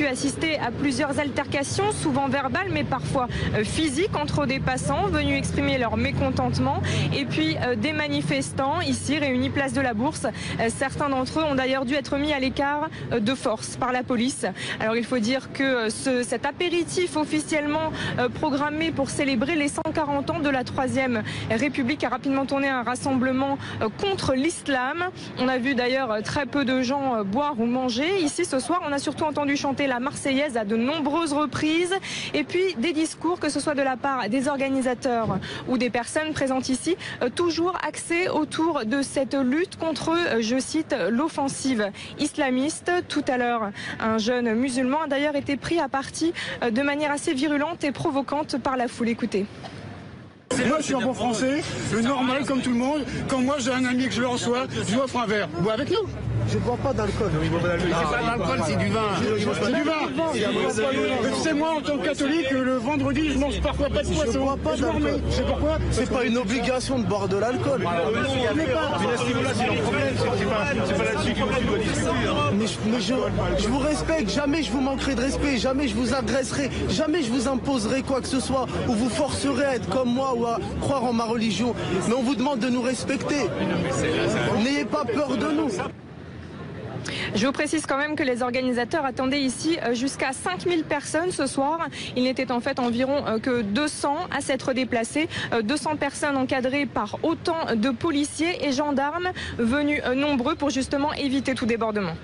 pu assister à plusieurs altercations, souvent verbales mais parfois physiques, entre des passants venus exprimer leur mécontentement et puis des manifestants ici réunis place de la Bourse. Certains d'entre eux ont d'ailleurs dû être mis à l'écart de force par la police. Alors il faut dire que cet apéritif officiellement programmé pour célébrer les 140 ans de la Troisième République a rapidement tourné un rassemblement contre l'islam. On a vu d'ailleurs très peu de gens boire ou manger. Ici ce soir, on a surtout entendu chanter la Marseillaise à de nombreuses reprises et puis des discours, que ce soit de la part des organisateurs ou des personnes présentes ici, toujours axés autour de cette lutte contre, je cite, l'offensive islamiste. Tout à l'heure, un jeune musulman a d'ailleurs été pris à partie de manière assez virulente et provocante par la foule. Écoutez. Moi je suis un bon français, le normal comme tout le monde. Quand moi j'ai un ami que je le reçois, je lui offre un verre. Bois avec nous. Je ne bois pas d'alcool. C'est pas d'alcool, c'est du vin. C'est du vin. Mais tu sais, moi en tant que catholique, le vendredi je mange parfois pas de poisson. Je bois pas d'alcool. C'est pourquoi? C'est pas une obligation de boire de l'alcool. Mais à ce niveau-là, c'est leur problème. C'est pas là-dessus qu'on doit discuter. Mais je vous respecte, jamais je vous manquerai de respect, jamais je vous agresserai, jamais je vous imposerai quoi que ce soit, ou vous forcerai à être comme moi ou à croire en ma religion. Mais on vous demande de nous respecter. N'ayez pas peur de nous. Je vous précise quand même que les organisateurs attendaient ici jusqu'à 5000 personnes ce soir. Il n'était en fait environ que 200 à s'être déplacés. 200 personnes encadrées par autant de policiers et gendarmes venus nombreux pour justement éviter tout débordement.